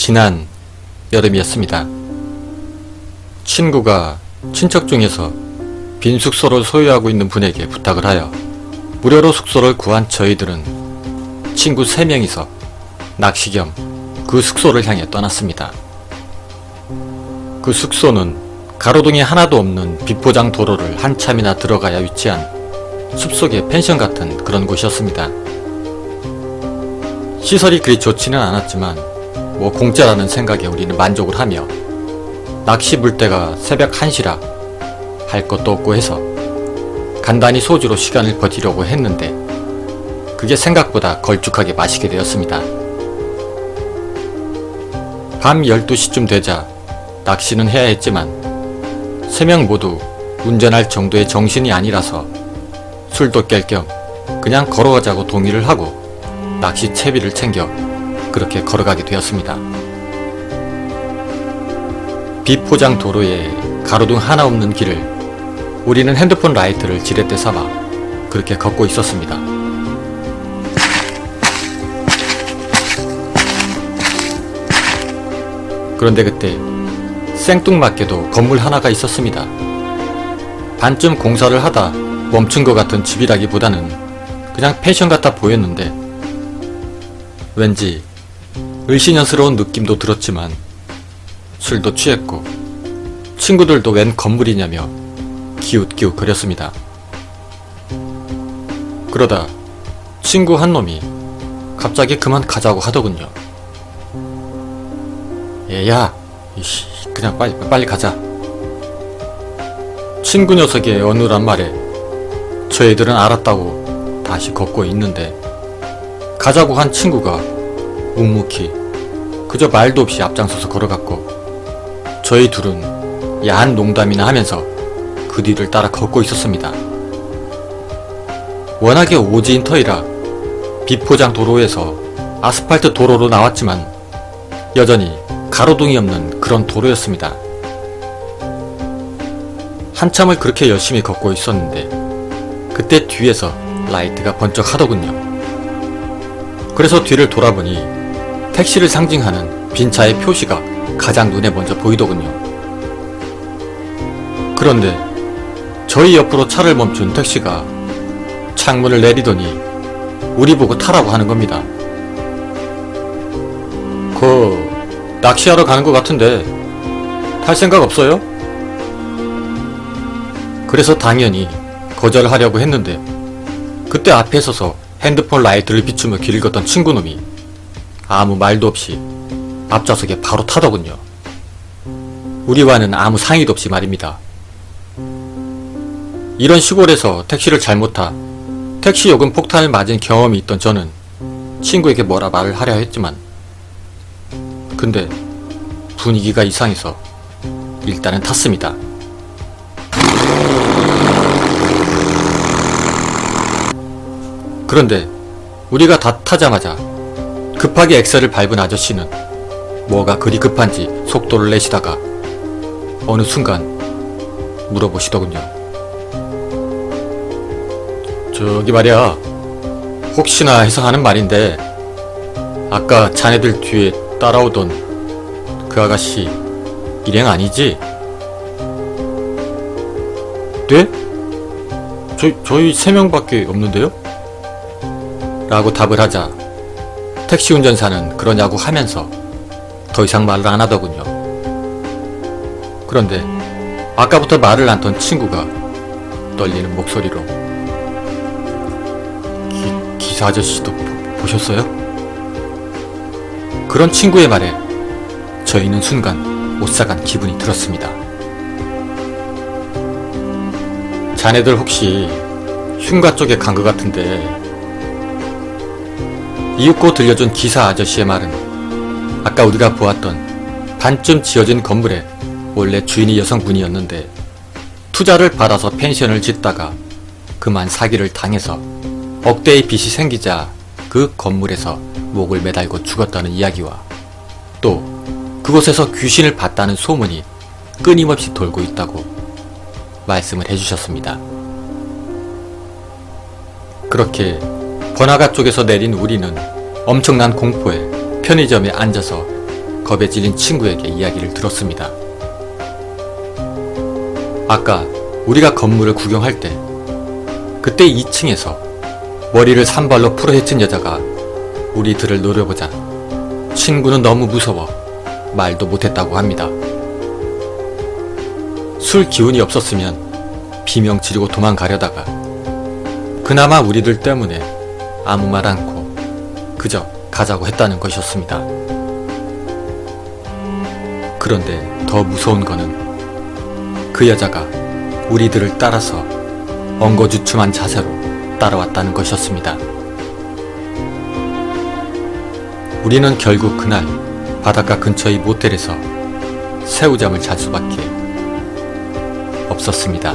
지난 여름이었습니다. 친구가 친척 중에서 빈 숙소를 소유하고 있는 분에게 부탁을 하여 무료로 숙소를 구한 저희들은 친구 3명이서 낚시 겸 그 숙소를 향해 떠났습니다. 그 숙소는 가로등이 하나도 없는 비포장 도로를 한참이나 들어가야 위치한 숲속의 펜션 같은 그런 곳이었습니다. 시설이 그리 좋지는 않았지만 뭐 공짜라는 생각에 우리는 만족을 하며 낚시 물때가 새벽 1시라 할 것도 없고 해서 간단히 소주로 시간을 버티려고 했는데 그게 생각보다 걸쭉하게 마시게 되었습니다. 밤 12시쯤 되자 낚시는 해야 했지만 3명 모두 운전할 정도의 정신이 아니라서 술도 깰 겸 그냥 걸어가자고 동의를 하고 낚시 채비를 챙겨 그렇게 걸어가게 되었습니다. 비포장 도로에 가로등 하나 없는 길을 우리는 핸드폰 라이트를 지렛대 삼아 그렇게 걷고 있었습니다. 그런데 그때 생뚱맞게도 건물 하나가 있었습니다. 반쯤 공사를 하다 멈춘 것 같은 집이라기보다는 그냥 펜션 같아 보였는데 왠지 을씨년스러운 느낌도 들었지만 술도 취했고 친구들도 웬 건물이냐며 기웃기웃 거렸습니다. 그러다 친구 한 놈이 갑자기 그만 가자고 하더군요. 얘야, 그냥 빨리 가자. 친구 녀석의 어눌한 말에 저희들은 알았다고 다시 걷고 있는데 가자고 한 친구가 묵묵히 그저 말도 없이 앞장서서 걸어갔고 저희 둘은 야한 농담이나 하면서 그 뒤를 따라 걷고 있었습니다. 워낙에 오지인 터이라 비포장 도로에서 아스팔트 도로로 나왔지만 여전히 가로등이 없는 그런 도로였습니다. 한참을 그렇게 열심히 걷고 있었는데 그때 뒤에서 라이트가 번쩍 하더군요. 그래서 뒤를 돌아보니 택시를 상징하는 빈 차의 표시가 가장 눈에 먼저 보이더군요. 그런데 저희 옆으로 차를 멈춘 택시가 창문을 내리더니 우리 보고 타라고 하는 겁니다. 낚시하러 가는 것 같은데 탈 생각 없어요? 그래서 당연히 거절하려고 했는데 그때 앞에 서서 핸드폰 라이트를 비추며 길을 걷던 친구놈이 아무 말도 없이 앞좌석에 바로 타더군요. 우리와는 아무 상의도 없이 말입니다. 이런 시골에서 택시를 잘못 타 택시 요금 폭탄을 맞은 경험이 있던 저는 친구에게 뭐라 말을 하려 했지만 근데 분위기가 이상해서 일단은 탔습니다. 그런데 우리가 다 타자마자 급하게 엑셀을 밟은 아저씨는 뭐가 그리 급한지 속도를 내시다가 어느 순간 물어보시더군요. 저기 말이야, 혹시나 해서 하는 말인데 아까 자네들 뒤에 따라오던 그 아가씨 일행 아니지? 네? 저희 3명밖에 없는데요? 라고 답을 하자 택시 운전사는 그러냐고 하면서 더 이상 말을 안 하더군요. 그런데 아까부터 말을 않던 친구가 떨리는 목소리로 기사 아저씨도 보셨어요? 그런 친구의 말에 저희는 순간 오싹한 기분이 들었습니다. 자네들 혹시 흉가 쪽에 간 것 같은데 이윽고 들려준 기사 아저씨의 말은 아까 우리가 보았던 반쯤 지어진 건물의 원래 주인이 여성분이었는데 투자를 받아서 펜션을 짓다가 그만 사기를 당해서 억대의 빚이 생기자 그 건물에서 목을 매달고 죽었다는 이야기와 또 그곳에서 귀신을 봤다는 소문이 끊임없이 돌고 있다고 말씀을 해주셨습니다. 그렇게 번화가 쪽에서 내린 우리는 엄청난 공포에 편의점에 앉아서 겁에 질린 친구에게 이야기를 들었습니다. 아까 우리가 건물을 구경할 때 그때 2층에서 머리를 산발로 풀어헤친 여자가 우리들을 노려보자 친구는 너무 무서워 말도 못했다고 합니다. 술 기운이 없었으면 비명 지르고 도망가려다가 그나마 우리들 때문에 아무 말 않고 그저 가자고 했다는 것이었습니다. 그런데 더 무서운 거는 그 여자가 우리들을 따라서 엉거주춤한 자세로 따라왔다는 것이었습니다. 우리는 결국 그날 바닷가 근처의 모텔에서 새우잠을 잘 수밖에 없었습니다.